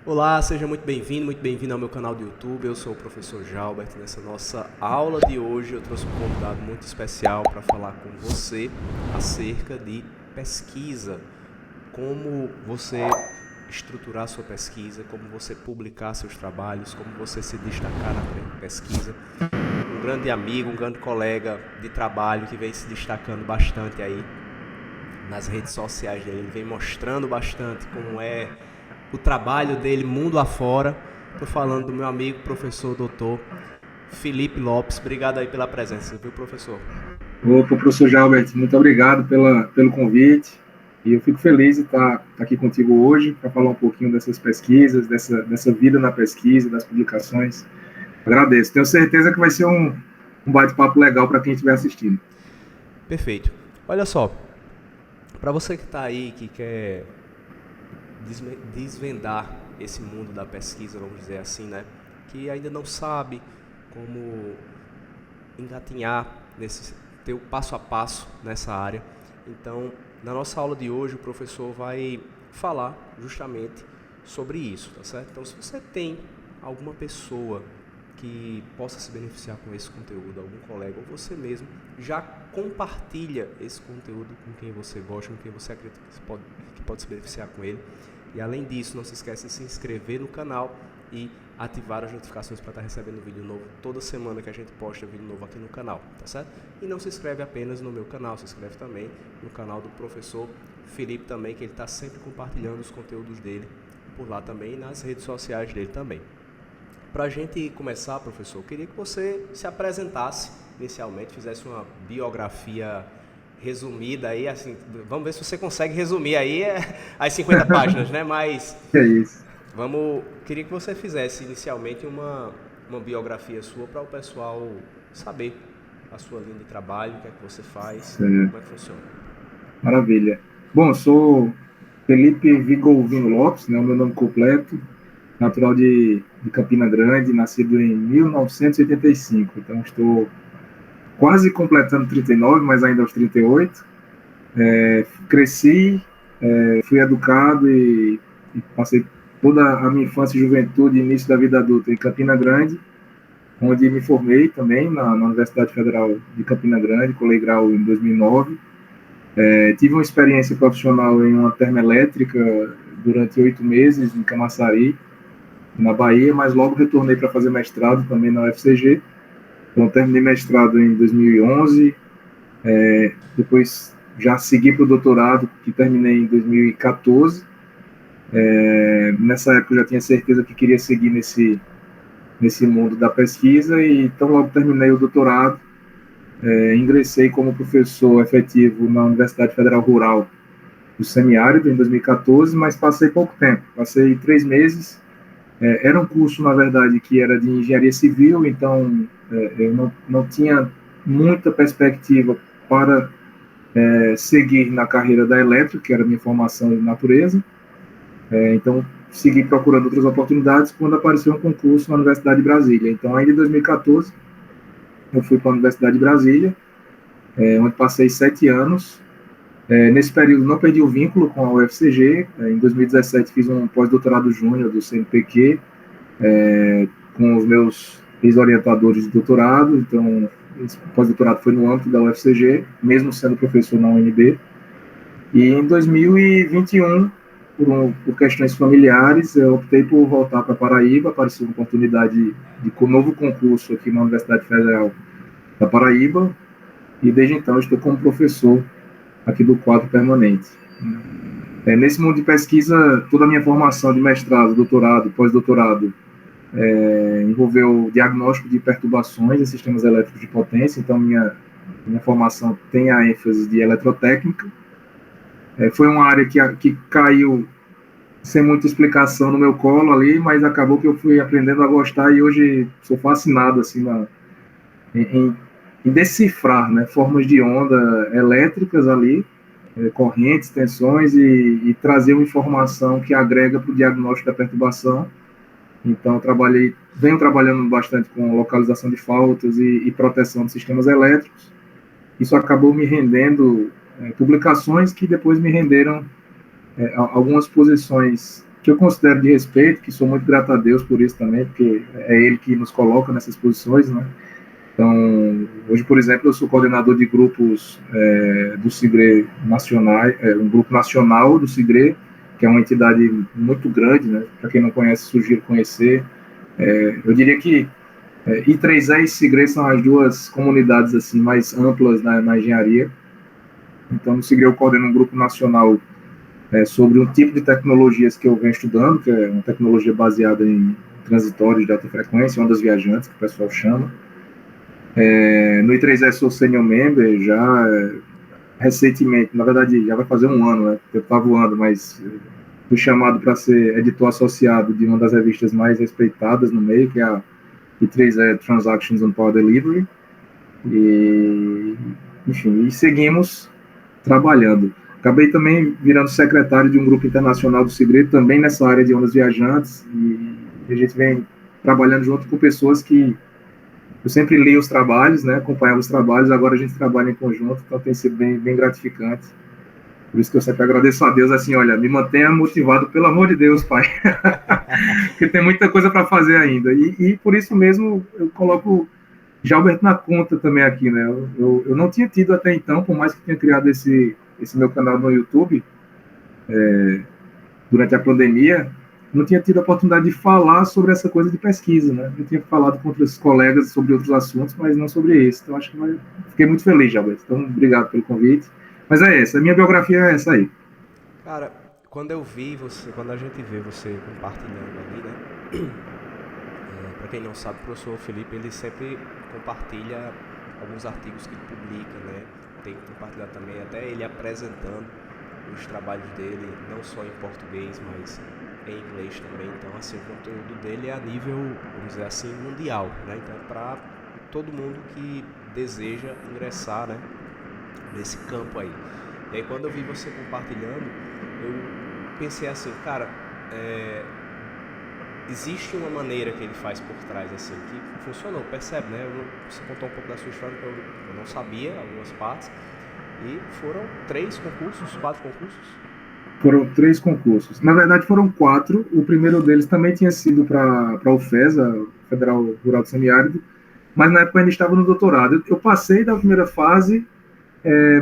Olá, seja muito bem-vindo ao meu canal do YouTube. Eu sou o professor Jalbert. Nessa nossa aula de hoje eu trouxe um convidado muito especial para falar com você acerca de pesquisa. Como você estruturar sua pesquisa, como você publicar seus trabalhos, como você se destacar na pesquisa. Um grande amigo, um grande colega de trabalho que vem se destacando bastante aí nas redes sociais dele, ele vem mostrando bastante como é o trabalho dele mundo afora. Estou falando do meu amigo, professor doutor Felipe Lopes. Obrigado aí pela presença, viu, professor? Opa, professor Jalbert, muito obrigado pelo convite. E eu fico feliz de estar aqui contigo hoje para falar um pouquinho dessas pesquisas, dessa vida na pesquisa, das publicações. Agradeço. Tenho certeza que vai ser um bate-papo legal para quem estiver assistindo. Perfeito. Olha só, para você que está aí, que quer desvendar esse mundo da pesquisa, vamos dizer assim, né? Que ainda não sabe como engatinhar nesse teu passo a passo nessa área. Então, na nossa aula de hoje, o professor vai falar justamente sobre isso, tá certo? Então, se você tem alguma pessoa que possa se beneficiar com esse conteúdo, algum colega ou você mesmo, já compartilha esse conteúdo com quem você gosta, com quem você acredita que pode se beneficiar com ele. E além disso, não se esqueça de se inscrever no canal e ativar as notificações para estar recebendo vídeo novo toda semana que a gente posta vídeo novo aqui no canal, tá certo? E não se inscreve apenas no meu canal, se inscreve também no canal do professor Felipe também, que ele está sempre compartilhando os conteúdos dele por lá também e nas redes sociais dele também. Para a gente começar, professor, eu queria que você se apresentasse inicialmente, fizesse uma biografia resumida aí, assim, vamos ver se você consegue resumir aí as 50 páginas, né? Mas É isso. queria que você fizesse inicialmente uma biografia sua para o pessoal saber a sua linha de trabalho, o que é que você faz, É, como é que funciona. maravilha. Bom, eu sou Felipe Vigolvino Lopes, né, o meu nome completo, natural de Campina Grande, nascido em 1985. Então, estou quase completando 39, mas ainda aos 38. Cresci, fui educado e passei toda a minha infância, juventude e início da vida adulta em Campina Grande, onde me formei também na Universidade Federal de Campina Grande, colei grau em 2009. Tive uma experiência profissional em uma termoelétrica durante 8 meses em Camaçari, na Bahia, mas logo retornei para fazer mestrado também na UFCG. Então, terminei mestrado em 2011, depois já segui para o doutorado, que terminei em 2014. Nessa época eu já tinha certeza que queria seguir nesse mundo da pesquisa, e então logo terminei o doutorado, ingressei como professor efetivo na Universidade Federal Rural do Semiárido em 2014, mas passei pouco tempo, passei 3 meses. Era um curso, na verdade, que era de engenharia civil, então eu não tinha muita perspectiva para seguir na carreira da elétrica, que era a minha formação de natureza. Então, segui procurando outras oportunidades quando apareceu um concurso na Universidade de Brasília. Então, ainda em 2014, eu fui para a Universidade de Brasília, onde passei 7 anos. Nesse período, não perdi o vínculo com a UFCG. Em 2017, fiz um pós-doutorado júnior do CNPq, com os meus ex-orientadores de doutorado. Então, esse pós-doutorado foi no âmbito da UFCG, mesmo sendo professor na UNB. E em 2021, por questões familiares, eu optei por voltar para Paraíba. Apareceu uma oportunidade de novo concurso aqui na Universidade Federal da Paraíba, e desde então estou como professor aqui do quadro permanente. Nesse mundo de pesquisa, toda a minha formação de mestrado, doutorado, pós-doutorado, envolveu diagnóstico de perturbações em sistemas elétricos de potência. Então, minha formação tem a ênfase de eletrotécnica. Foi uma área que caiu sem muita explicação no meu colo ali, mas acabou que eu fui aprendendo a gostar, e hoje sou fascinado assim, em decifrar, né, formas de onda elétricas ali, correntes, tensões, e trazer uma informação que agrega para o diagnóstico da perturbação. Então, venho trabalhando bastante com localização de faltas e proteção de sistemas elétricos. Isso acabou me rendendo publicações que depois me renderam algumas posições que eu considero de respeito, que sou muito grato a Deus por isso também, porque é Ele que nos coloca nessas posições, né? Então, hoje, por exemplo, eu sou coordenador de grupos do SIGRE nacional, um grupo nacional do SIGRE, que é uma entidade muito grande, né? Para quem não conhece, sugiro conhecer. Eu diria que I3E e SIGRE são as duas comunidades assim mais amplas na engenharia. Então, no SIGRE eu coordeno um grupo nacional sobre um tipo de tecnologias que eu venho estudando, que é uma tecnologia baseada em transitórios de alta frequência, ondas viajantes, que o pessoal chama. No I3E sou senior member, já recentemente, na verdade já vai fazer um ano, né? Eu estava voando, mas fui chamado para ser editor associado de uma das revistas mais respeitadas no meio, que é a I3E Transactions on Power Delivery. E, enfim, e seguimos trabalhando. Acabei também virando secretário de um grupo internacional do SIGRE, também nessa área de ondas viajantes, e a gente vem trabalhando junto com pessoas que eu sempre li os trabalhos, né, acompanhava os trabalhos, agora a gente trabalha em conjunto, então tem sido bem gratificante. Por isso que eu sempre agradeço a Deus, assim, olha, me mantenha motivado, pelo amor de Deus, Pai, porque tem muita coisa para fazer ainda. E por isso mesmo eu coloco Jalbert na conta também aqui, né? Eu não tinha tido até então, por mais que tenha criado esse meu canal no YouTube, durante a pandemia, não tinha tido a oportunidade de falar sobre essa coisa de pesquisa, né? Eu tinha falado com outros colegas sobre outros assuntos, mas não sobre esse. Então, acho que fiquei muito feliz, Jalbert. Então, obrigado pelo convite. Mas é essa, a minha biografia é essa aí. Cara, quando eu vi você, quando a gente vê você compartilhando ali, né? Para quem não sabe, o professor Felipe, ele sempre compartilha alguns artigos que ele publica, né? Tem compartilhado também, até ele apresentando os trabalhos dele, não só em português, mas em inglês também. Então, assim, o conteúdo dele é a nível, vamos dizer assim, mundial, né? Então, para todo mundo que deseja ingressar, né, nesse campo aí. E aí, quando eu vi você compartilhando, eu pensei assim, cara, existe uma maneira que ele faz por trás, assim, que funcionou, percebe, né? Você contou um pouco da sua história que eu não sabia, algumas partes, e foram 3 concursos, 4 concursos? Foram 3 concursos. Na verdade, foram 4. O primeiro deles também tinha sido para a UFESA, Federal Rural do Semiárido, mas na época eu ainda estava no doutorado. Eu passei da primeira fase,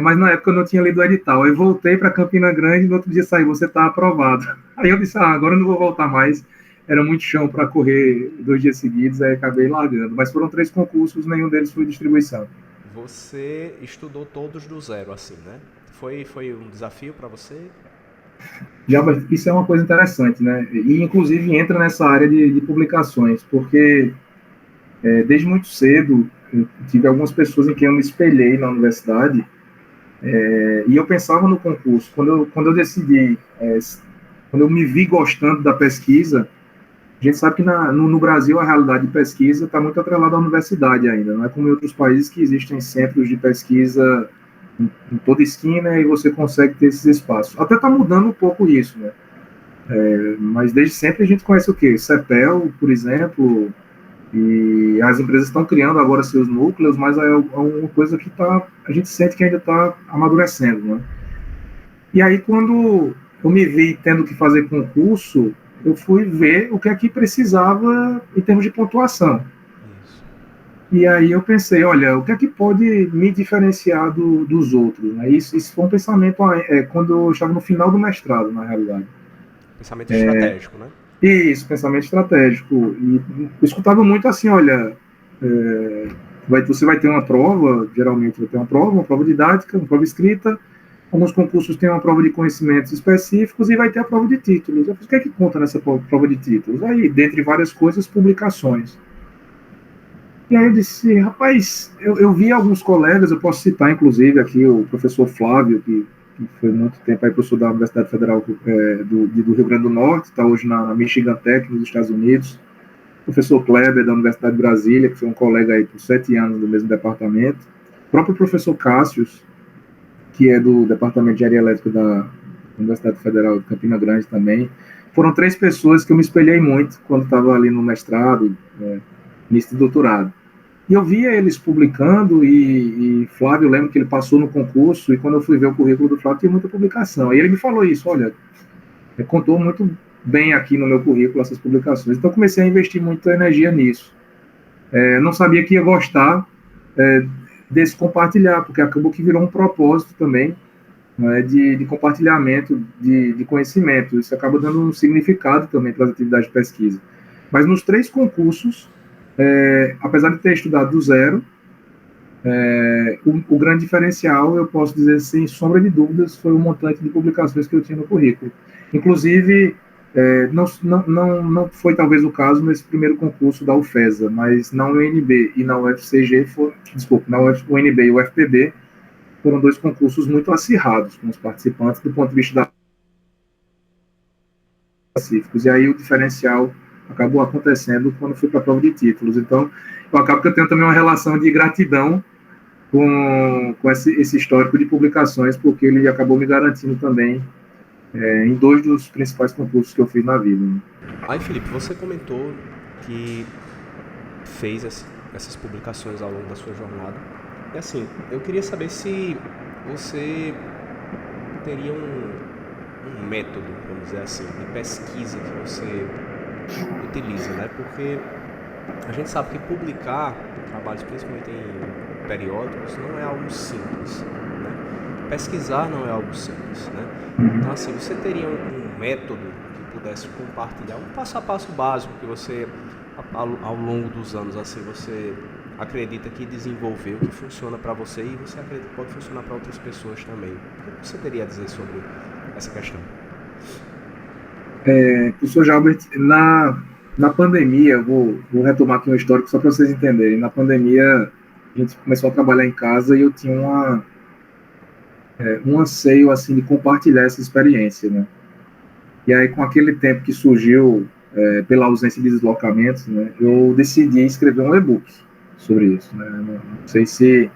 mas na época eu não tinha lido o edital. Aí voltei para Campina Grande e no outro dia saiu, você está aprovado. Aí eu disse, agora eu não vou voltar mais. Era muito chão para correr 2 dias seguidos, aí acabei largando. Mas foram 3 concursos, nenhum deles foi distribuição. Você estudou todos do zero, assim, né? Foi um desafio para você? Já, isso é uma coisa interessante, né? E inclusive entra nessa área de publicações, porque desde muito cedo eu tive algumas pessoas em quem eu me espelhei na universidade, e eu pensava no concurso. Quando eu decidi, quando eu me vi gostando da pesquisa, a gente sabe que no Brasil a realidade de pesquisa está muito atrelada à universidade ainda, não é como em outros países que existem centros de pesquisa em toda esquina e você consegue ter esses espaços. Até está mudando um pouco isso, né? Mas desde sempre a gente conhece o quê? CEPEL, por exemplo, e as empresas estão criando agora seus núcleos, mas é uma coisa que a gente sente que ainda está amadurecendo, né? E aí, quando eu me vi tendo que fazer concurso, eu fui ver o que é que precisava em termos de pontuação. Isso. E aí eu pensei, olha, o que é que pode me diferenciar dos outros? Né? Isso foi um pensamento quando eu estava no final do mestrado, na realidade. Pensamento estratégico, né? Isso, pensamento estratégico. E eu escutava muito assim, olha, você vai ter uma prova, geralmente vai ter uma prova didática, uma prova escrita, alguns concursos têm uma prova de conhecimentos específicos e vai ter a prova de títulos. Eu falei, o que é que conta nessa prova de títulos? Aí, dentre várias coisas, publicações. E aí eu disse, rapaz, eu vi alguns colegas, eu posso citar inclusive aqui o professor Flávio, que foi muito tempo aí professor da Universidade Federal do Rio Grande do Norte, está hoje na Michigan Tech, nos Estados Unidos. O professor Kleber, da Universidade de Brasília, que foi um colega aí por 7 anos do mesmo departamento. O próprio professor Cássius, que é do Departamento de Engenharia Elétrica da Universidade Federal de Campina Grande também. Foram 3 pessoas que eu me espelhei muito quando estava ali no mestrado, início de doutorado. E eu via eles publicando, e Flávio, eu lembro que ele passou no concurso, e quando eu fui ver o currículo do Flávio, tinha muita publicação. E ele me falou isso, olha, contou muito bem aqui no meu currículo essas publicações. Então, comecei a investir muita energia nisso. Não sabia que ia gostar desse compartilhar, porque acabou que virou um propósito também, né, de compartilhamento de conhecimento. Isso acaba dando um significado também para as atividades de pesquisa. Mas nos 3 concursos, apesar de ter estudado do zero, o grande diferencial, eu posso dizer sem sombra de dúvidas, foi o montante de publicações que eu tinha no currículo. Inclusive, não foi talvez o caso nesse primeiro concurso da UFESA, mas na UNB e na UFCG, na UNB e UFPB, foram 2 concursos muito acirrados com os participantes do ponto de vista da específicos. E aí o diferencial acabou acontecendo quando fui para a prova de títulos. Então, eu acabo que eu tenho também uma relação de gratidão com esse histórico de publicações, porque ele acabou me garantindo também em 2 dos principais concursos que eu fiz na vida. Aí, Felipe, você comentou que fez essas publicações ao longo da sua jornada. E assim, eu queria saber se você teria um método, vamos dizer assim, de pesquisa que você utiliza, né? Porque a gente sabe que publicar trabalhos, principalmente em periódicos, não é algo simples, né? Pesquisar não é algo simples, né? Então, assim, você teria um método que pudesse compartilhar, um passo a passo básico que você, ao longo dos anos, assim, você acredita que desenvolveu, que funciona para você e você acredita que pode funcionar para outras pessoas também. O que você teria a dizer sobre essa questão? Professor Jalbert, na pandemia, vou retomar aqui um histórico só para vocês entenderem. Na pandemia, a gente começou a trabalhar em casa e eu tinha um anseio assim de compartilhar essa experiência, né? E aí, com aquele tempo que surgiu pela ausência de deslocamentos, né, eu decidi escrever um e-book sobre isso, né? Não sei se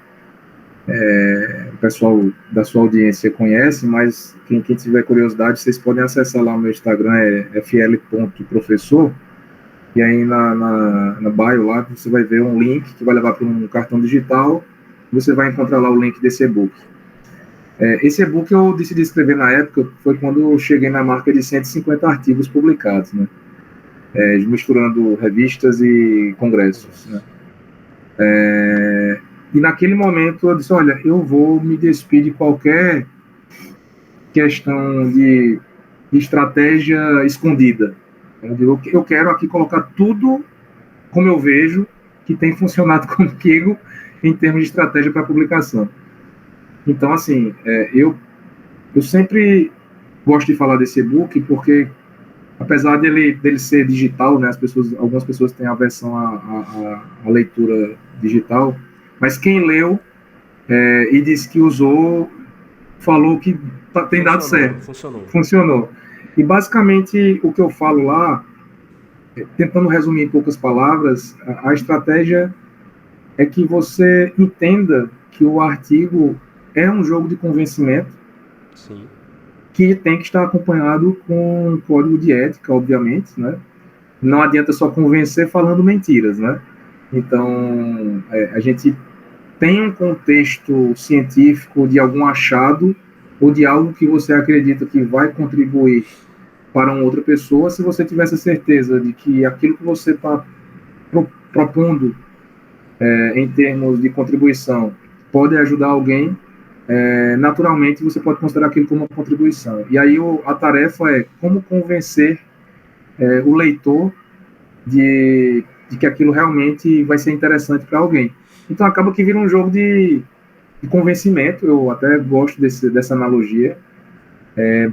o pessoal da sua audiência conhece, mas quem tiver curiosidade, vocês podem acessar lá o meu Instagram, fl.professor, e aí na bio lá você vai ver um link que vai levar para um cartão digital, você vai encontrar lá o link desse e-book. Esse e-book eu decidi escrever na época, foi quando eu cheguei na marca de 150 artigos publicados, né? Misturando revistas e congressos, né? E naquele momento eu disse, olha, eu vou me despir de qualquer questão de estratégia escondida. Eu quero aqui colocar tudo como eu vejo que tem funcionado comigo em termos de estratégia para publicação. Então, assim, eu sempre gosto de falar desse e-book porque, apesar dele ser digital, né, algumas pessoas têm aversão à leitura digital, mas quem leu e disse que usou, falou que tem dado certo. Funcionou. E, basicamente, o que eu falo lá, tentando resumir em poucas palavras, a estratégia é que você entenda que o artigo é um jogo de convencimento. Sim. Que tem que estar acompanhado com um código de ética, obviamente, né? Não adianta só convencer falando mentiras, né? Então, a gente tem um contexto científico de algum achado ou de algo que você acredita que vai contribuir para uma outra pessoa, se você tivesse a certeza de que aquilo que você está propondo em termos de contribuição pode ajudar alguém, naturalmente você pode considerar aquilo como uma contribuição. E aí a tarefa é como convencer o leitor de que aquilo realmente vai ser interessante para alguém. Então acaba que vira um jogo de convencimento, eu até gosto dessa analogia,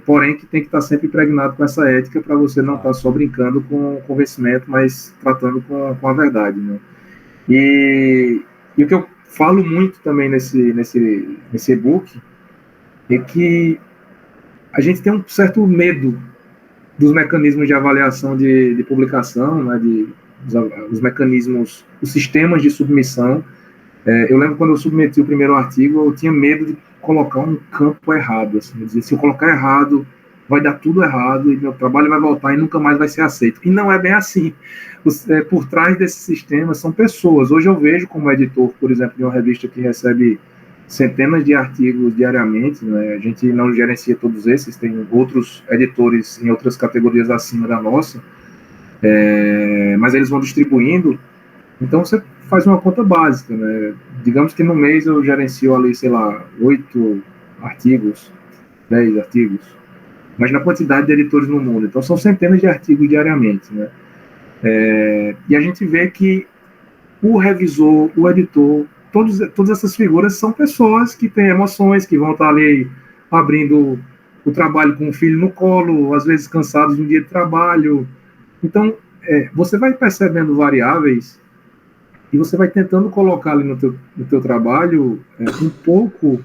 porém que tem que estar sempre impregnado com essa ética para você não estar só brincando com o convencimento, mas tratando com a verdade, né? E o que eu falo muito também nesse e-book é que a gente tem um certo medo dos mecanismos de avaliação de publicação, né, os mecanismos, os sistemas de submissão. Eu lembro quando eu submeti o primeiro artigo, eu tinha medo de colocar um campo errado, assim, dizer, se eu colocar errado, vai dar tudo errado e meu trabalho vai voltar e nunca mais vai ser aceito. E não é bem assim. Por trás desse sistema são pessoas. Hoje eu vejo como editor, por exemplo, de uma revista que recebe centenas de artigos diariamente, né? A gente não gerencia todos esses, tem outros editores em outras categorias acima da nossa, mas eles vão distribuindo. Então você faz uma conta básica, né? Digamos que no mês eu gerencio ali, sei lá, 8 artigos, 10 artigos, mas na quantidade de editores no mundo. Então são centenas de artigos diariamente, né? E a gente vê que o revisor, o editor, todas essas figuras são pessoas que têm emoções, que vão estar ali abrindo o trabalho com o filho no colo, às vezes cansados de um dia de trabalho. Então, você vai percebendo variáveis e você vai tentando colocar ali no teu trabalho um pouco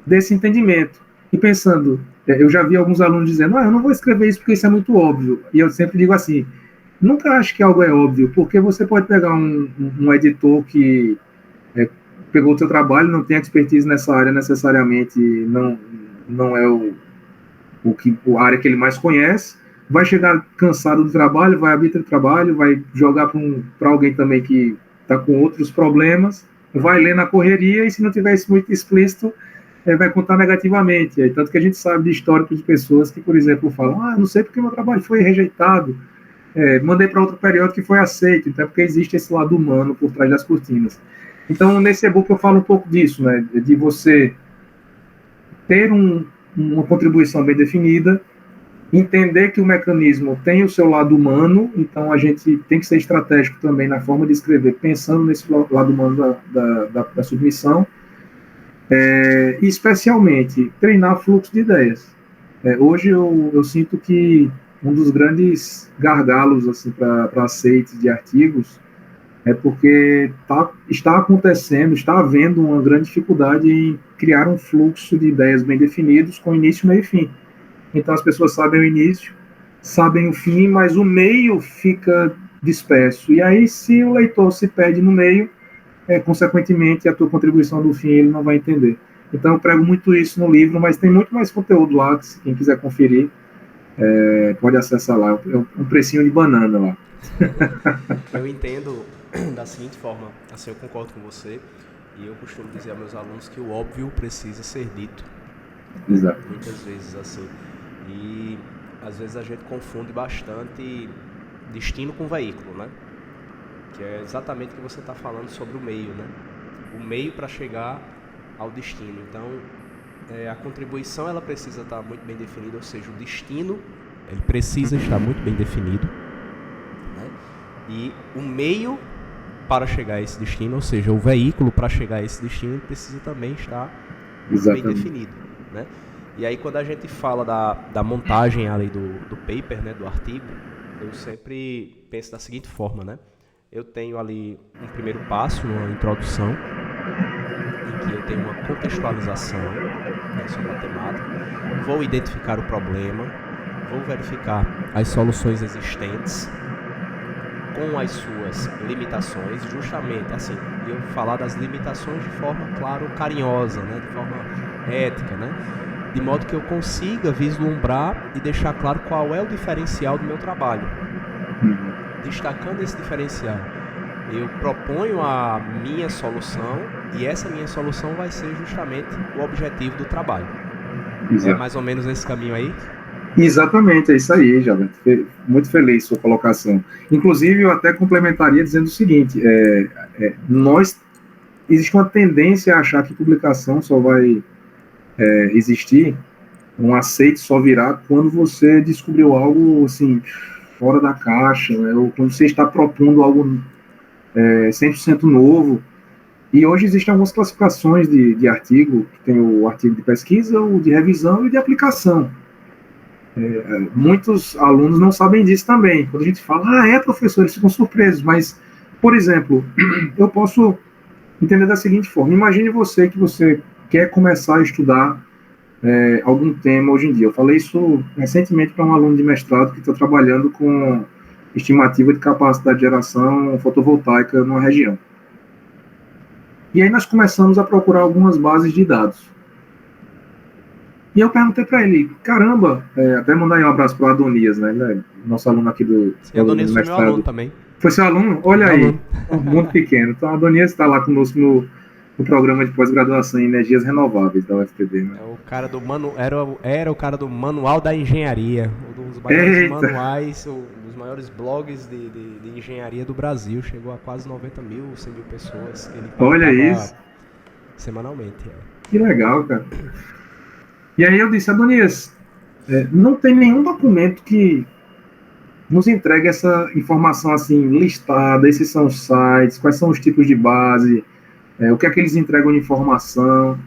desse entendimento. E pensando, eu já vi alguns alunos dizendo, eu não vou escrever isso porque isso é muito óbvio. E eu sempre digo assim, nunca acho que algo é óbvio, porque você pode pegar um editor que pegou o teu trabalho, não tem expertise nessa área necessariamente, não é a área que ele mais conhece, vai chegar cansado do trabalho, vai abrir o trabalho, vai jogar para alguém também que está com outros problemas, vai ler na correria e se não tiver isso muito explícito, vai contar negativamente. Tanto que a gente sabe de histórico de pessoas que, por exemplo, falam, não sei porque meu trabalho foi rejeitado, mandei para outro período que foi aceito, então é porque existe esse lado humano por trás das cortinas. Então, nesse e-book eu falo um pouco disso, né, de você ter uma contribuição bem definida, entender que o mecanismo tem o seu lado humano, então a gente tem que ser estratégico também na forma de escrever, pensando nesse lado humano da submissão, e especialmente treinar fluxo de ideias. Hoje eu sinto que um dos grandes gargalos assim, para aceite de artigos é porque está acontecendo, está havendo uma grande dificuldade em criar um fluxo de ideias bem definidos com início, meio e fim. Então as pessoas sabem o início, sabem o fim, mas o meio fica disperso. E aí, se o leitor se perde no meio, consequentemente, a tua contribuição do fim ele não vai entender. Então eu prego muito isso no livro, mas tem muito mais conteúdo lá, que quem quiser conferir, pode acessar lá. É um precinho de banana lá. Eu entendo da seguinte forma, assim, eu concordo com você, e eu costumo dizer aos meus alunos que o óbvio precisa ser dito. Exato. Muitas vezes, assim. E às vezes a gente confunde bastante destino com veículo, né? Que é exatamente o que você está falando sobre o meio, né? O meio para chegar ao destino. Então, a contribuição ela precisa estar muito bem definida, ou seja, o destino ele precisa estar muito bem definido, né? E o meio para chegar a esse destino, ou seja, o veículo para chegar a esse destino precisa também estar muito bem definido, né? E aí quando a gente fala da montagem ali do paper, né, do artigo, eu sempre penso da seguinte forma, né? Eu tenho ali um primeiro passo, uma introdução, em que eu tenho uma contextualização, né, sobre a temática, vou identificar o problema, vou verificar as soluções existentes com as suas limitações, justamente assim, eu falar das limitações de forma, claro, carinhosa, né, de forma ética, né, de modo que eu consiga vislumbrar e deixar claro qual é o diferencial do meu trabalho. Destacando esse diferencial, eu proponho a minha solução e essa minha solução vai ser justamente o objetivo do trabalho. Exato. É mais ou menos esse caminho aí? Exatamente, é isso aí, Jovem. Muito feliz sua colocação. Inclusive, eu até complementaria dizendo o seguinte, existe uma tendência a achar que publicação só vai existir, um aceite só virá quando você descobriu algo, assim, fora da caixa, né? Ou quando você está propondo algo 100% novo. E hoje existem algumas classificações de artigo, que tem o artigo de pesquisa, o de revisão e de aplicação. Muitos alunos não sabem disso também. Quando a gente fala, professor, eles ficam surpresos, mas, por exemplo, eu posso entender da seguinte forma, imagine você que você quer começar a estudar algum tema hoje em dia. Eu falei isso recentemente para um aluno de mestrado que está trabalhando com estimativa de capacidade de geração fotovoltaica numa região. E aí nós começamos a procurar algumas bases de dados. E eu perguntei para ele, caramba, até mandar um abraço para o Adonias, né, nosso aluno aqui do Adonias foi meu aluno também. Foi seu aluno? Olha aí, um mundo pequeno. Então, a Adonias está lá conosco no programa de pós-graduação em energias renováveis da UFPB, né? É o cara do era o cara do Manual da Engenharia, um dos maiores manuais, um dos maiores blogs de engenharia do Brasil. Chegou a quase 90 mil, 100 mil pessoas que ele Olha isso. Semanalmente. Que legal, cara. E aí eu disse, Adonias, não tem nenhum documento que nos entregue essa informação assim listada, esses são os sites, quais são os tipos de base, o que é que eles entregam de informação.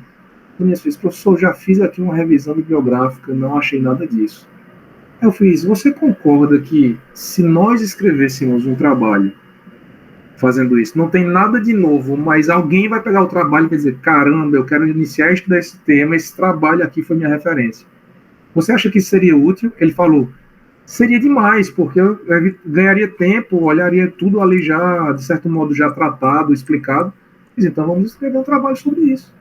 Adonias fez, professor, já fiz aqui uma revisão bibliográfica, não achei nada disso. Eu fiz, você concorda que se nós escrevêssemos um trabalho fazendo isso, não tem nada de novo, mas alguém vai pegar o trabalho e vai dizer, caramba, eu quero iniciar a estudar esse tema, esse trabalho aqui foi minha referência. Você acha que isso seria útil? Ele falou, seria demais, porque eu ganharia tempo, olharia tudo ali já, de certo modo, já tratado, explicado. Então vamos escrever um trabalho sobre isso.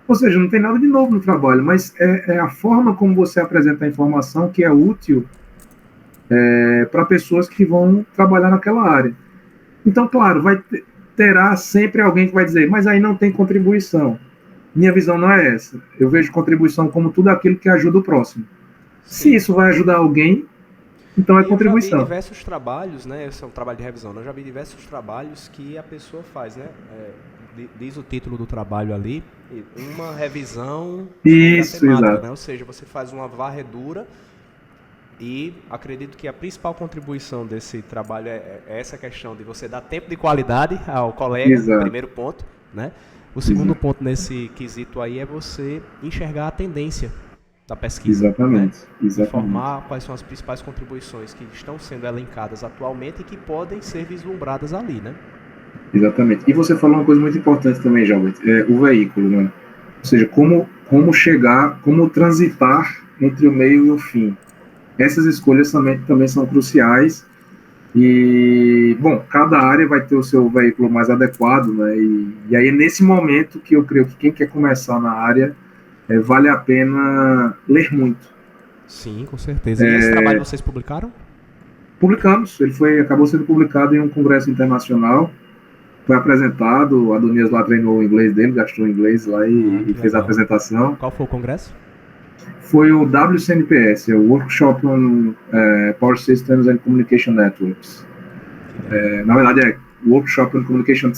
Ou seja, não tem nada de novo no trabalho, mas é a forma como você apresenta a informação que é útil para pessoas que vão trabalhar naquela área. Então, claro, terá sempre alguém que vai dizer, mas aí não tem contribuição. Minha visão não é essa. Eu vejo contribuição como tudo aquilo que ajuda o próximo. Sim. Se isso vai ajudar alguém, então é contribuição. Eu já vi diversos trabalhos, né? Esse é um trabalho de revisão. Eu já vi diversos trabalhos que a pessoa faz, né? Diz o título do trabalho ali, uma revisão isso, temática, exato. Né? Ou seja, você faz uma varredura e acredito que a principal contribuição desse trabalho é essa questão de você dar tempo de qualidade ao colega, exato. Primeiro ponto, né? O segundo ponto nesse quesito aí é você enxergar a tendência da pesquisa. Exatamente. Né? Exatamente. Informar quais são as principais contribuições que estão sendo elencadas atualmente e que podem ser vislumbradas ali, né? Exatamente. E você falou uma coisa muito importante também, Jalbert, o veículo, né? Ou seja, como chegar, como transitar entre o meio e o fim. Essas escolhas também são cruciais e, bom, cada área vai ter o seu veículo mais adequado, né? E aí é nesse momento que eu creio que quem quer começar na área vale a pena ler muito. Sim, com certeza. E esse trabalho vocês publicaram? Publicamos. Ele acabou sendo publicado em um congresso internacional. Foi apresentado, a Adonias lá treinou o inglês dele, gastou o inglês lá e fez a apresentação. Qual foi o congresso? Foi o WCNPS, o Workshop on Power Systems and Communication Networks. Na verdade é Workshop on Communication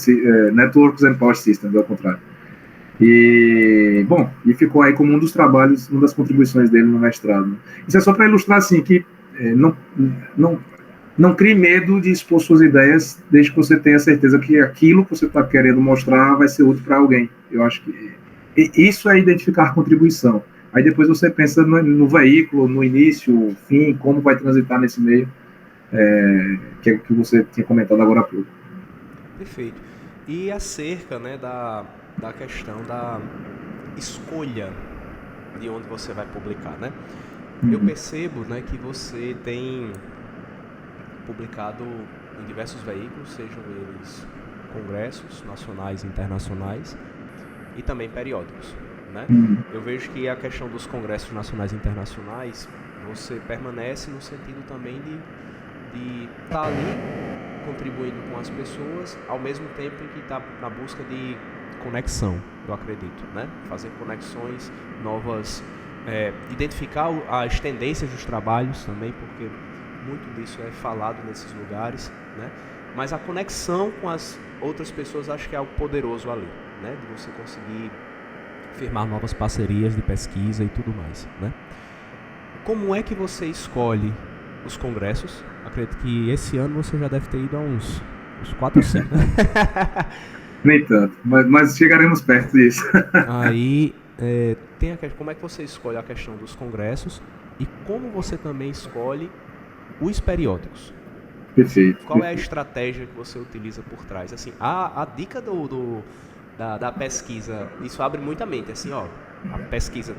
Networks and Power Systems, ao contrário. E, bom, e ficou aí como um dos trabalhos, uma das contribuições dele no mestrado. Isso é só para ilustrar, assim, que não crie medo de expor suas ideias, desde que você tenha certeza que aquilo que você está querendo mostrar vai ser útil para alguém. Eu acho que isso é identificar contribuição. Aí depois você pensa no veículo, no início, fim, como vai transitar nesse meio, que você tinha comentado agora há pouco. Perfeito. E acerca, né, da questão da escolha de onde você vai publicar, né? Eu percebo, né, que você tem publicado em diversos veículos, sejam eles congressos nacionais e internacionais, e também periódicos, né? Eu vejo que a questão dos congressos nacionais e internacionais, você permanece no sentido também de estar ali contribuindo com as pessoas, ao mesmo tempo em que está na busca de conexão, eu acredito, né? Fazer conexões novas, identificar as tendências dos trabalhos também, porque muito disso é falado nesses lugares, né? Mas a conexão com as outras pessoas acho que é algo poderoso ali, né? De você conseguir firmar novas parcerias de pesquisa e tudo mais, né? Como é que você escolhe os congressos? Acredito que esse ano você já deve ter ido a uns 4 ou 5. Nem tanto, mas chegaremos perto disso. Aí, como é que você escolhe a questão dos congressos e como você também escolhe os periódicos? Perfeito. Qual é a estratégia que você utiliza por trás? Assim, a dica da pesquisa, isso abre muita mente. Assim, ó,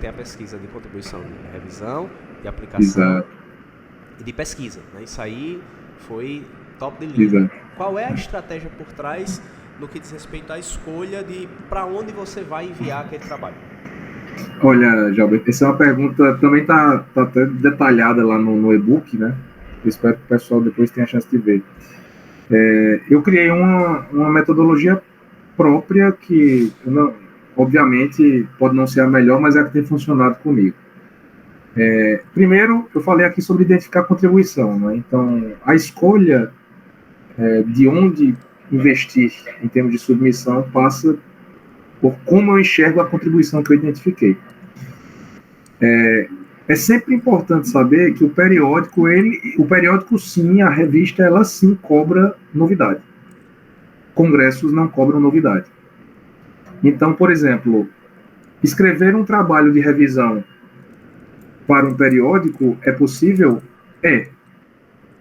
tem a pesquisa de contribuição de revisão, de aplicação. Exato. E de pesquisa, né? Isso aí foi top de linha. Exato. Qual é a estratégia por trás no que diz respeito à escolha de para onde você vai enviar aquele trabalho? Olha, Jalbert, essa é uma pergunta, também está até detalhada lá no e-book, né? Eu espero que o pessoal depois tenha a chance de ver. Eu criei uma metodologia própria que, não, obviamente, pode não ser a melhor, mas é a que tem funcionado comigo. Primeiro, eu falei aqui sobre identificar contribuição, né? Então, a escolha de onde investir em termos de submissão passa por como eu enxergo a contribuição que eu identifiquei. É sempre importante saber que o periódico sim, a revista, ela sim cobra novidade. Congressos não cobram novidade. Então, por exemplo, escrever um trabalho de revisão para um periódico é possível? É.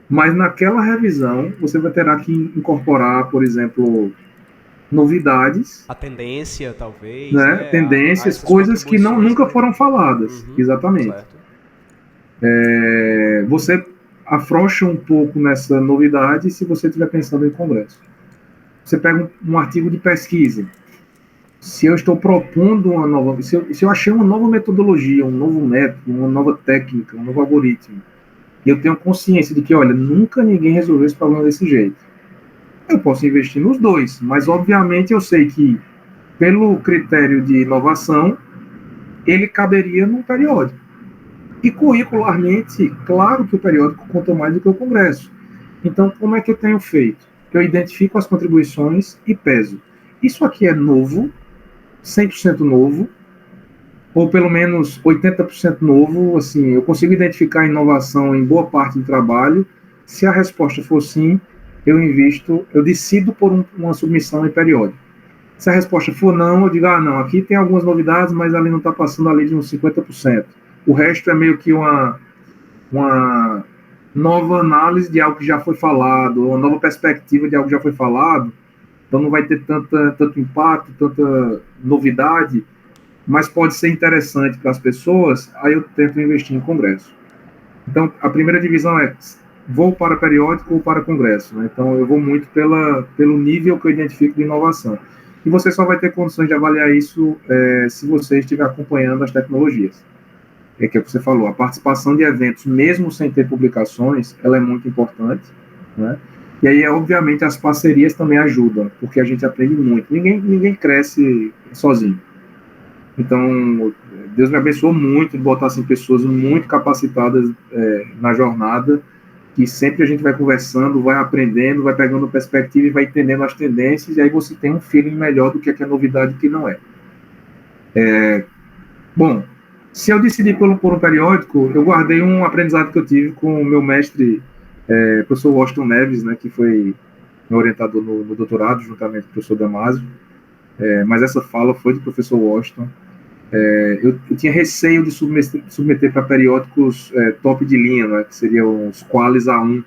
Mas naquela revisão, você vai ter que incorporar, por exemplo, novidades, A tendência, talvez, né? Tendências, coisas que nunca foram faladas. Exatamente. Certo. Você afrouxa um pouco nessa novidade se você estiver pensando em congresso. Você pega um artigo de pesquisa. Se eu estou propondo uma nova... Se eu achei uma nova metodologia, um novo método, uma nova técnica, um novo algoritmo, e eu tenho consciência de que, olha, nunca ninguém resolveu esse problema desse jeito, eu posso investir nos dois, mas obviamente eu sei que, pelo critério de inovação, ele caberia num periódico. E curricularmente, claro que o periódico conta mais do que o congresso. Então, como é que eu tenho feito? Eu identifico as contribuições e peso. Isso aqui é novo, 100% novo, ou pelo menos 80% novo, assim, eu consigo identificar a inovação em boa parte do trabalho. Se a resposta for sim, eu invisto, eu decido por uma submissão em periódico. Se a resposta for não, eu digo, não, aqui tem algumas novidades, mas ali não está passando ali de uns 50%. O resto é meio que uma nova análise de algo que já foi falado, uma nova perspectiva de algo que já foi falado, então não vai ter tanto impacto, tanta novidade, mas pode ser interessante para as pessoas, aí eu tento investir em congresso. Então, a primeira divisão é, vou para periódico ou para congresso, né? Então, eu vou muito pelo nível que eu identifico de inovação. E você só vai ter condições de avaliar isso se você estiver acompanhando as tecnologias. É que você falou, a participação de eventos, mesmo sem ter publicações, ela é muito importante, né? E aí, obviamente, as parcerias também ajudam, porque a gente aprende muito. Ninguém cresce sozinho. Então, Deus me abençoou muito de botar assim, pessoas muito capacitadas na jornada, que sempre a gente vai conversando, vai aprendendo, vai pegando perspectiva e vai entendendo as tendências, e aí você tem um feeling melhor do que é novidade e o que não é. Bom, se eu decidir por um periódico, eu guardei um aprendizado que eu tive com o meu mestre, professor Washington Neves, né, que foi meu orientador no doutorado, juntamente com o professor Damásio, mas essa fala foi do professor Washington. Eu tinha receio de submeter para periódicos top de linha, né, que seriam os qualis A1.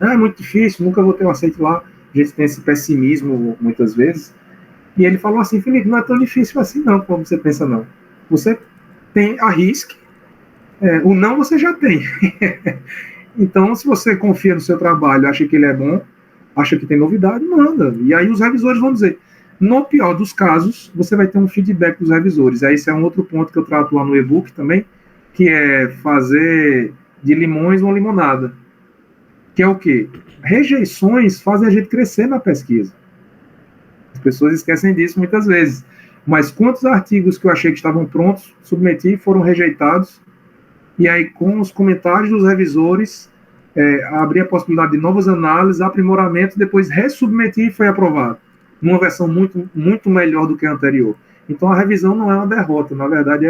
É muito difícil, nunca vou ter um aceito lá. A gente tem esse pessimismo muitas vezes. E ele falou assim, Felipe, não é tão difícil assim não, como você pensa não. Você arrisque, o não você já tem. Então, se você confia no seu trabalho, acha que ele é bom, acha que tem novidade, manda. E aí os revisores vão dizer. No pior dos casos, você vai ter um feedback dos revisores. Aí esse é um outro ponto que eu trato lá no e-book também, que é fazer de limões uma limonada. Que é o quê? Rejeições fazem a gente crescer na pesquisa. As pessoas esquecem disso muitas vezes. Mas quantos artigos que eu achei que estavam prontos, submeti e foram rejeitados, e aí com os comentários dos revisores, abri a possibilidade de novas análises, aprimoramento, depois ressubmeti e foi aprovado. Numa versão muito, muito melhor do que a anterior. Então, a revisão não é uma derrota, na verdade,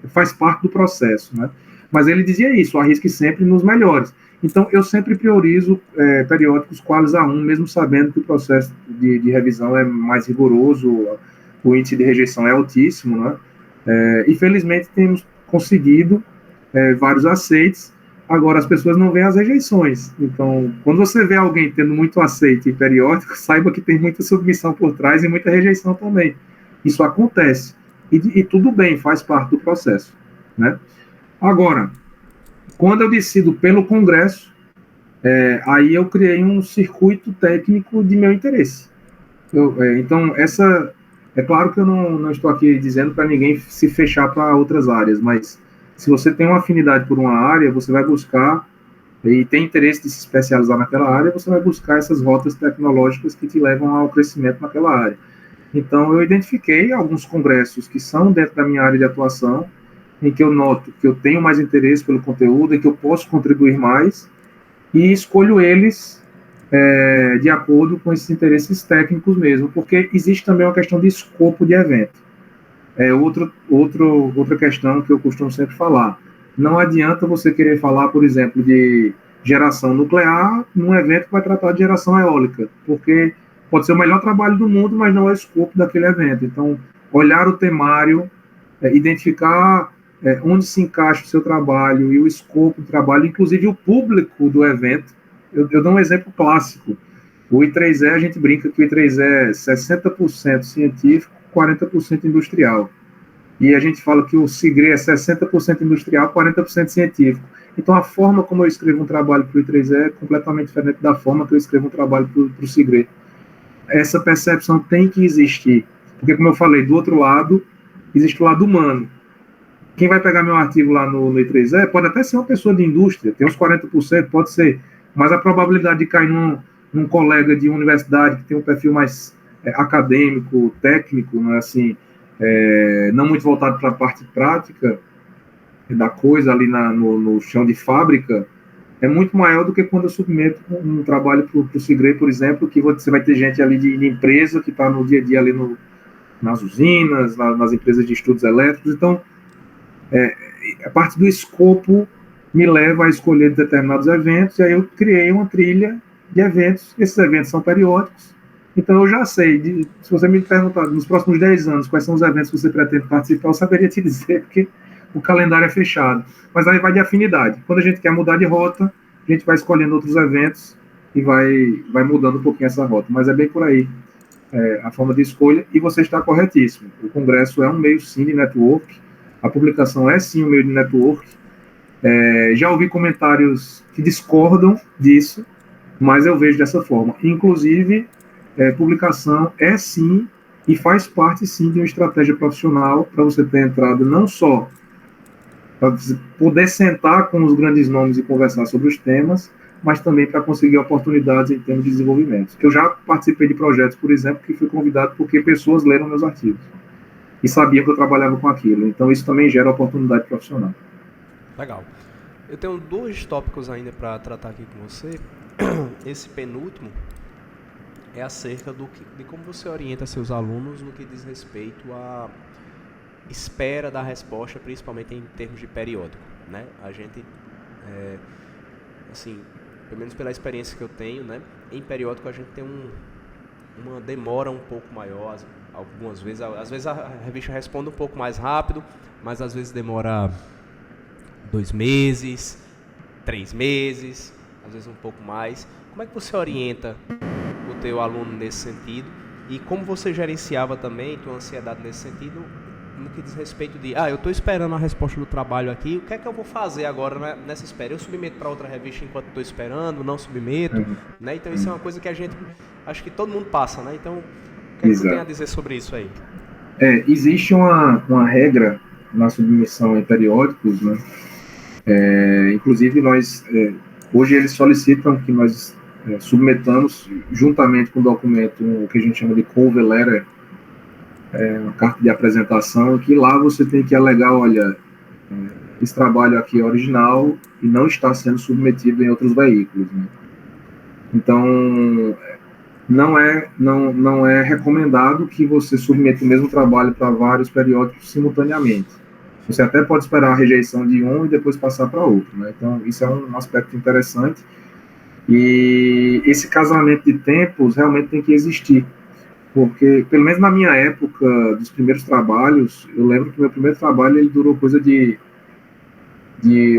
faz parte do processo, né? Mas ele dizia isso, arrisque sempre nos melhores. Então, eu sempre priorizo periódicos qualis A1, mesmo sabendo que o processo de revisão é mais rigoroso, o índice de rejeição é altíssimo, né? E, felizmente, temos conseguido vários aceites. Agora, as pessoas não veem as rejeições. Então, quando você vê alguém tendo muito aceite em periódico, saiba que tem muita submissão por trás e muita rejeição também. Isso acontece. E tudo bem, faz parte do processo, né? Agora, quando eu decido pelo Congresso, aí eu criei um circuito técnico de meu interesse. Então, é claro que eu não estou aqui dizendo para ninguém se fechar para outras áreas, mas se você tem uma afinidade por uma área, você vai buscar, e tem interesse de se especializar naquela área, você vai buscar essas rotas tecnológicas que te levam ao crescimento naquela área. Então, eu identifiquei alguns congressos que são dentro da minha área de atuação, em que eu noto que eu tenho mais interesse pelo conteúdo, em que eu posso contribuir mais, e escolho eles de acordo com esses interesses técnicos mesmo, porque existe também uma questão de escopo de evento. Outra questão que eu costumo sempre falar. Não adianta você querer falar, por exemplo, de geração nuclear num evento que vai tratar de geração eólica, porque pode ser o melhor trabalho do mundo, mas não é o escopo daquele evento. Então, olhar o temário, identificar onde se encaixa o seu trabalho e o escopo do trabalho, inclusive o público do evento. Eu dou um exemplo clássico. O I3E, a gente brinca que o I3E é 60% científico, 40% industrial. E a gente fala que o SIGRE é 60% industrial, 40% científico. Então, a forma como eu escrevo um trabalho para o I3E é completamente diferente da forma que eu escrevo um trabalho para o SIGRE. Essa percepção tem que existir. Porque, como eu falei, do outro lado, existe o lado humano. Quem vai pegar meu artigo lá no I3E pode até ser uma pessoa de indústria, tem uns 40%, pode ser, mas a probabilidade de cair num colega de universidade que tem um perfil mais acadêmico, técnico, né, assim, não muito voltado para a parte prática da coisa ali no chão de fábrica, é muito maior do que quando eu submeto um trabalho para o SIGRE, por exemplo, que você vai ter gente ali de empresa que está no dia a dia ali nas usinas, nas empresas de estudos elétricos. Então, a parte do escopo me leva a escolher determinados eventos, e aí eu criei uma trilha de eventos. Esses eventos são periódicos, então eu já sei, se você me perguntar nos próximos 10 anos quais são os eventos que você pretende participar, eu saberia te dizer, porque o calendário é fechado. Mas aí vai de afinidade. Quando a gente quer mudar de rota, a gente vai escolhendo outros eventos e vai mudando um pouquinho essa rota. Mas é bem por aí a forma de escolha, e você está corretíssimo. O Congresso é um meio, sim, de network, a publicação é, sim, um meio de network. Já ouvi comentários que discordam disso, mas eu vejo dessa forma. Inclusive, publicação é, sim, e faz parte, sim, de uma estratégia profissional para você ter entrada não só para poder sentar com os grandes nomes e conversar sobre os temas, mas também para conseguir oportunidades em termos de desenvolvimento. Eu já participei de projetos, por exemplo, que fui convidado porque pessoas leram meus artigos e sabiam que eu trabalhava com aquilo. Então, isso também gera oportunidade profissional. Legal. Eu tenho 2 tópicos ainda para tratar aqui com você. Esse penúltimo é acerca de como você orienta seus alunos no que diz respeito à espera da resposta, principalmente em termos de periódico, né? A gente, assim, pelo menos pela experiência que eu tenho, né? Em periódico a gente tem uma demora um pouco maior, algumas vezes. Às vezes a revista responde um pouco mais rápido, mas às vezes demora 2 meses, 3 meses, às vezes um pouco mais. Como é que você orienta o teu aluno nesse sentido? E como você gerenciava também tua ansiedade nesse sentido, no que diz respeito de, eu estou esperando a resposta do trabalho aqui, o que é que eu vou fazer agora nessa espera? Eu submeto para outra revista enquanto estou esperando, não submeto, né? Então isso é uma coisa que a gente, acho que todo mundo passa, né? Então, o que é que você tem a dizer sobre isso aí? Existe uma regra na submissão em periódicos, né? Inclusive nós, hoje eles solicitam que nós submetamos, juntamente com o documento, o que a gente chama de cover letter, uma carta de apresentação, que lá você tem que alegar, olha, esse trabalho aqui é original e não está sendo submetido em outros veículos, né? Então, não é recomendado que você submeta o mesmo trabalho para vários periódicos simultaneamente. Você até pode esperar a rejeição de um e depois passar para outro, né? Então, isso é um aspecto interessante. E esse casamento de tempos realmente tem que existir. Porque, pelo menos na minha época, dos primeiros trabalhos, eu lembro que meu primeiro trabalho ele durou coisa de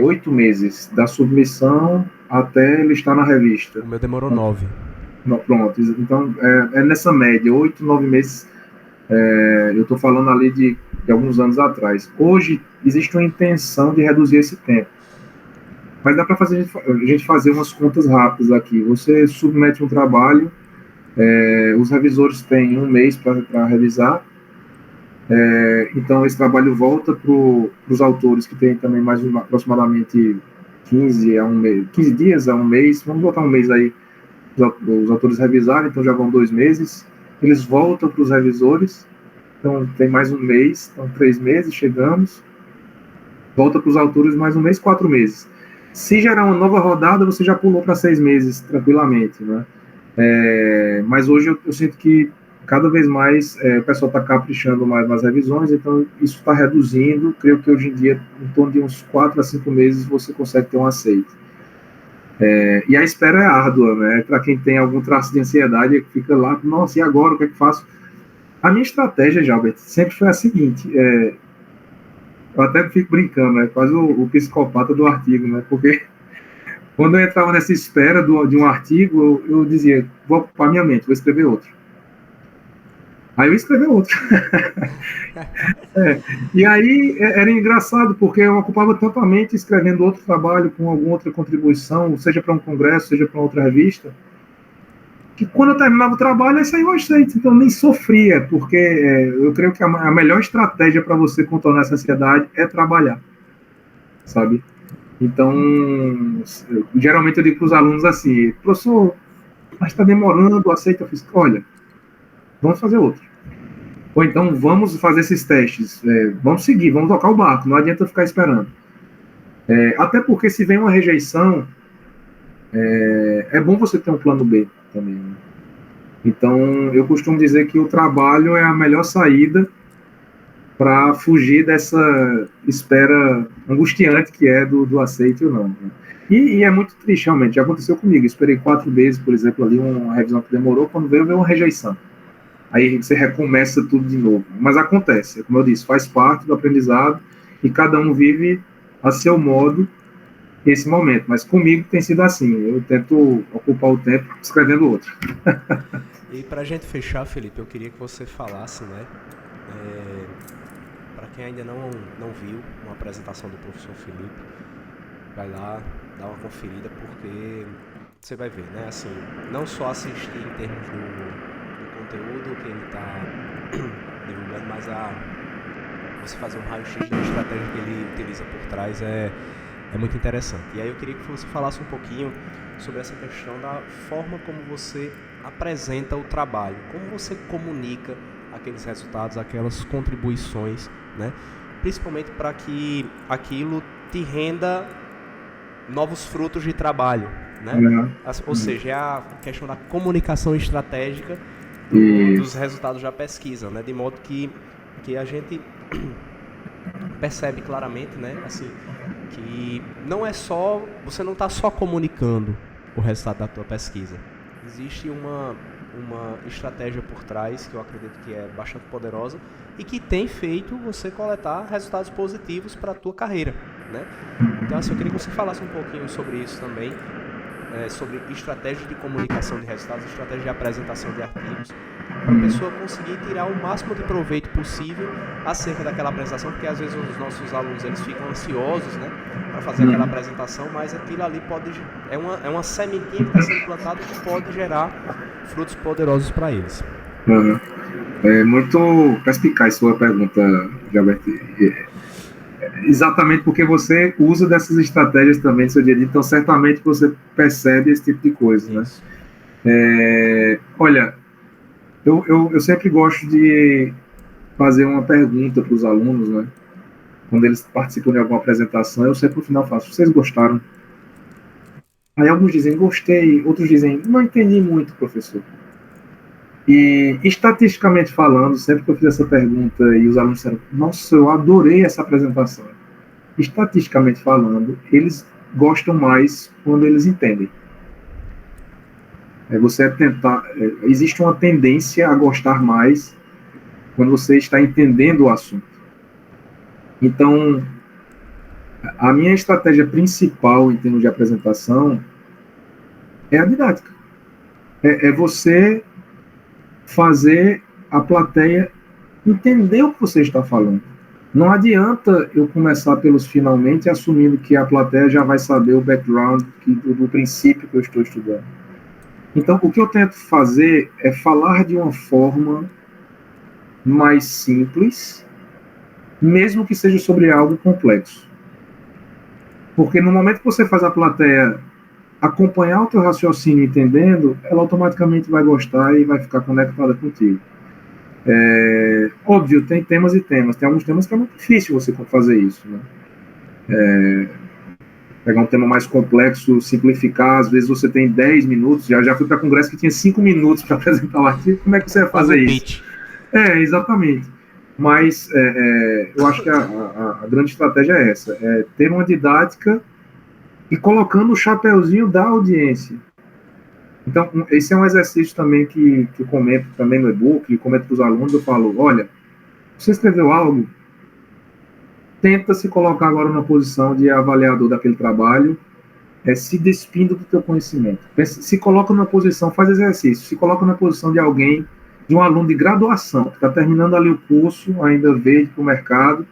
8 meses, da submissão até ele estar na revista. O meu demorou 9. Pronto, então nessa média, 8, 9 meses, eu estou falando ali de alguns anos atrás. Hoje, existe uma intenção de reduzir esse tempo. Mas dá para a gente fazer umas contas rápidas aqui. Você submete um trabalho, os revisores têm 1 mês para revisar, então esse trabalho volta para os autores, que tem também mais aproximadamente 15 dias a 1 mês, vamos botar 1 mês aí, os autores revisarem, então já vão 2 meses, eles voltam para os revisores, então tem mais um mês, então 3 meses, chegamos, volta para os autores mais um mês, 4 meses. Se gerar uma nova rodada, você já pulou para 6 meses, tranquilamente, né? Mas hoje eu sinto que cada vez mais o pessoal está caprichando mais nas revisões, então isso está reduzindo. Creio que hoje em dia, em torno de uns 4 a 5 meses, você consegue ter um aceito. E a espera é árdua, né? Para quem tem algum traço de ansiedade, fica lá, nossa, e agora, o que é que faço? A minha estratégia, Jalbert, sempre foi a seguinte, eu até fico brincando, né? Quase o psicopata do artigo, né? Porque quando eu entrava nessa espera de um artigo, eu dizia, vou ocupar minha mente, vou escrever outro. Aí eu escrevi outro. E aí era engraçado, porque eu ocupava tanto a mente escrevendo outro trabalho com alguma outra contribuição, seja para um congresso, seja para outra revista, que quando eu terminava o trabalho, aí saiu aceito. Então eu nem sofria, porque eu creio que a melhor estratégia para você contornar essa ansiedade é trabalhar, sabe? Então, geralmente eu digo para os alunos assim, professor, mas está demorando, aceita, olha, vamos fazer outro. Ou então, vamos fazer esses testes, vamos seguir, vamos tocar o barco, não adianta ficar esperando. Até porque se vem uma rejeição, é bom você ter um plano B também, né? Então, eu costumo dizer que o trabalho é a melhor saída para fugir dessa espera angustiante que é do aceito ou não, né? E é muito triste, realmente. Já aconteceu comigo. Esperei 4 meses, por exemplo, ali, uma revisão que demorou. Quando veio uma rejeição. Aí você recomeça tudo de novo. Mas acontece, como eu disse, faz parte do aprendizado e cada um vive a seu modo esse momento. Mas comigo tem sido assim. Eu tento ocupar o tempo escrevendo outro. E para a gente fechar, Felipe, eu queria que você falasse, né? Para quem ainda não viu uma apresentação do professor Felipe, vai lá, dá uma conferida, porque você vai ver, né? Assim, não só assistir em termos do conteúdo que ele está divulgando, mas você fazer um raio-x da estratégia que ele utiliza por trás é muito interessante. E aí eu queria que você falasse um pouquinho sobre essa questão da forma como você apresenta o trabalho, como você comunica aqueles resultados, aquelas contribuições, né? Principalmente para que aquilo te renda novos frutos de trabalho, né? Ou seja, é a questão da comunicação estratégica dos resultados da pesquisa, né? De modo que a gente percebe claramente, né? Assim, que não é só, você não está só comunicando o resultado da tua pesquisa. Existe uma estratégia por trás que eu acredito que é bastante poderosa e que tem feito você coletar resultados positivos para a tua carreira, né? Então, assim, eu queria que você falasse um pouquinho sobre isso também, sobre estratégia de comunicação de resultados, estratégia de apresentação de artigos, para a pessoa conseguir tirar o máximo de proveito possível acerca daquela apresentação, porque às vezes os nossos alunos eles ficam ansiosos, né, para fazer aquela apresentação, mas aquilo ali é uma sementinha que está sendo plantada que pode gerar frutos poderosos para eles. É muito perspicaz sua pergunta, Gilberto. Exatamente porque você usa dessas estratégias também no seu dia a dia, então certamente você percebe esse tipo de coisa, né? Olha, eu sempre gosto de fazer uma pergunta para os alunos, né? Quando eles participam de alguma apresentação, eu sempre no final faço, vocês gostaram? Aí alguns dizem, gostei, outros dizem, não entendi muito, professor. E estatisticamente falando, sempre que eu fiz essa pergunta e os alunos disseram, nossa, eu adorei essa apresentação. Estatisticamente falando, eles gostam mais quando eles entendem. Existe uma tendência a gostar mais quando você está entendendo o assunto. Então, a minha estratégia principal em termos de apresentação é a didática. É você fazer a plateia entender o que você está falando. Não adianta eu começar pelos finalmente assumindo que a plateia já vai saber o background do princípio que eu estou estudando. Então, o que eu tento fazer é falar de uma forma mais simples, mesmo que seja sobre algo complexo. Porque no momento que você faz a plateia acompanhar o teu raciocínio entendendo, ela automaticamente vai gostar e vai ficar conectada contigo. Óbvio, tem temas e temas. Tem alguns temas que é muito difícil você fazer isso, né? Pegar um tema mais complexo, simplificar, às vezes você tem 10 minutos, já fui para congresso que tinha 5 minutos para apresentar o artigo, como é que você vai fazer isso? Pitch. Exatamente. Mas eu acho que a grande estratégia é essa, ter uma didática e colocando o chapeuzinho da audiência. Então, esse é um exercício também que eu comento também no e-book, e comento para os alunos, eu falo, olha, você escreveu algo, tenta se colocar agora na posição de avaliador daquele trabalho, se despindo do teu conhecimento. Se coloca numa posição, faz exercício, se coloca na posição de alguém, de um aluno de graduação, que está terminando ali o curso, ainda veio para o mercado,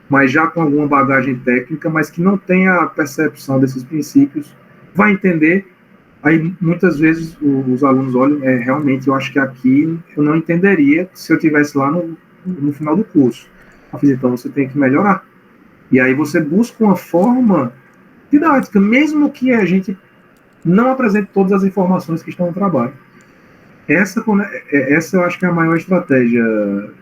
mas já com alguma bagagem técnica, mas que não tem a percepção desses princípios, vai entender. Aí, muitas vezes, os alunos olham, realmente, eu acho que aqui eu não entenderia se eu estivesse lá no final do curso. Eu fiz, então, você tem que melhorar. E aí você busca uma forma didática, mesmo que a gente não apresente todas as informações que estão no trabalho. Essa eu acho que é a maior estratégia,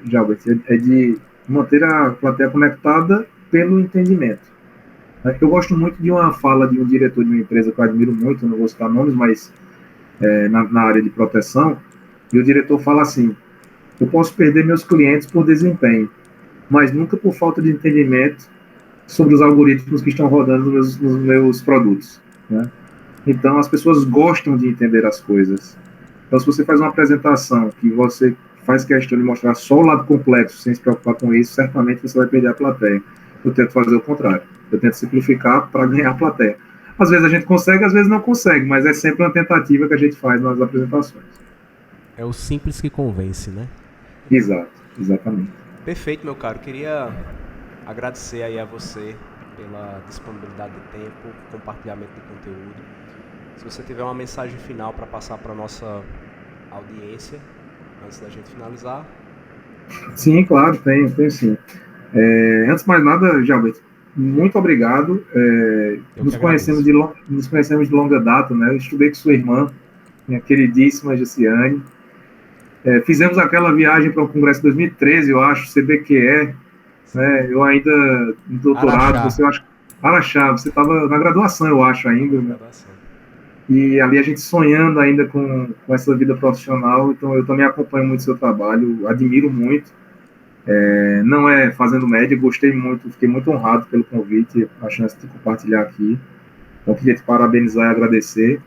Jalbert, é de manter a plateia conectada pelo entendimento. Eu gosto muito de uma fala de um diretor de uma empresa que eu admiro muito, não vou citar nomes, mas na área de proteção, e o diretor fala assim, eu posso perder meus clientes por desempenho, mas nunca por falta de entendimento sobre os algoritmos que estão rodando nos meus produtos, né? Então, as pessoas gostam de entender as coisas. Então, se você faz uma apresentação que você faz questão de mostrar só o lado complexo, sem se preocupar com isso, certamente você vai perder a plateia. Eu tento fazer o contrário. Eu tento simplificar para ganhar a plateia. Às vezes a gente consegue, às vezes não consegue, mas é sempre uma tentativa que a gente faz nas apresentações. É o simples que convence, né? Exato, exatamente. Perfeito, meu caro. Queria agradecer aí a você pela disponibilidade de tempo, compartilhamento de conteúdo. Se você tiver uma mensagem final para passar para a nossa audiência, antes da gente finalizar. Sim, claro, tenho sim. Antes de mais nada, Jalbert, muito obrigado. Nos conhecemos de longa data, né? Eu estudei com sua irmã, minha queridíssima Jussiane. Fizemos aquela viagem para o Congresso 2013, eu acho, CBQE, né? Eu ainda em doutorado, Araxá. você acha Araxá, você estava na graduação, eu acho, ainda, né? E ali a gente sonhando ainda com essa vida profissional, então eu também acompanho muito o seu trabalho, admiro muito. Não é fazendo média, gostei muito, fiquei muito honrado pelo convite, a chance de compartilhar aqui. Então, queria te parabenizar e agradecer.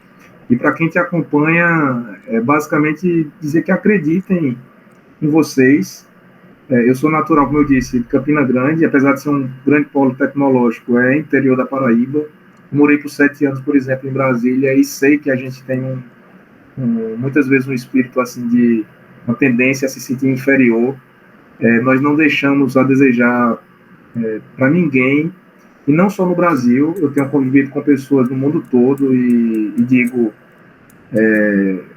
E para quem te acompanha, basicamente dizer que acreditem em vocês. Eu sou natural, como eu disse, de Campina Grande, apesar de ser um grande polo tecnológico, é interior da Paraíba. Morei por 7 anos, por exemplo, em Brasília, e sei que a gente tem muitas vezes um espírito assim de uma tendência a se sentir inferior. Nós não deixamos a desejar para ninguém, e não só no Brasil. Eu tenho convivido com pessoas no mundo todo e digo,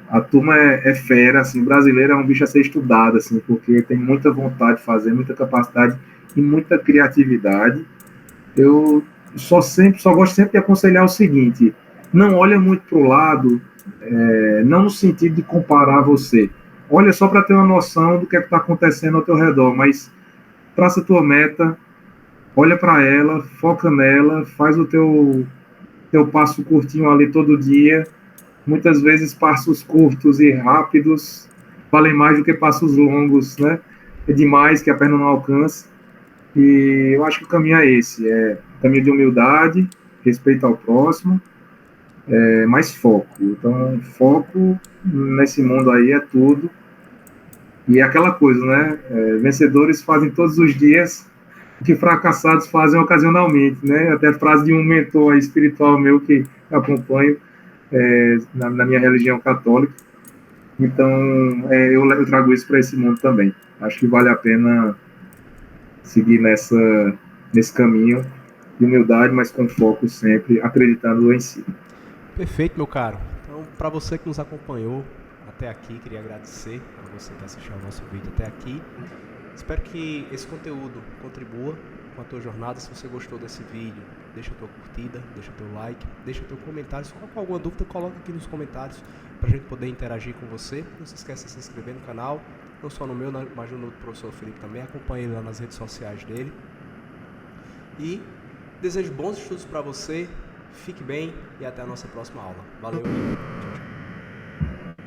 a turma é fera, assim, o brasileiro é um bicho a ser estudado, assim, porque tem muita vontade de fazer, muita capacidade e muita criatividade. Eu só gosto sempre de aconselhar o seguinte: não olha muito para o lado, não no sentido de comparar você. Olha só para ter uma noção do que está acontecendo ao teu redor, mas traça a tua meta, olha para ela, foca nela, faz o teu passo curtinho ali todo dia. Muitas vezes passos curtos e rápidos valem mais do que passos longos, né? É demais que a perna não alcança. E eu acho que o caminho é esse, caminho de humildade, respeito ao próximo, mais foco. Então, foco nesse mundo aí é tudo. E é aquela coisa, né? Vencedores fazem todos os dias o que fracassados fazem ocasionalmente, né? Até a frase de um mentor espiritual meu que acompanho na minha religião católica. Então, eu trago isso para esse mundo também. Acho que vale a pena seguir nesse caminho de humildade, mas com foco sempre, acreditando em si. Perfeito, meu caro. Então, para você que nos acompanhou até aqui, queria agradecer a você que assistiu ao nosso vídeo até aqui. Espero que esse conteúdo contribua com a tua jornada. Se você gostou desse vídeo, deixa a tua curtida, deixa teu like, deixa teu comentário. Se com alguma dúvida, coloca aqui nos comentários para a gente poder interagir com você. Não se esqueça de se inscrever no canal, não só no meu, mas no do professor Felipe também. Acompanhe ele lá nas redes sociais dele. E desejo bons estudos para você, fique bem e até a nossa próxima aula. Valeu, tchau, tchau.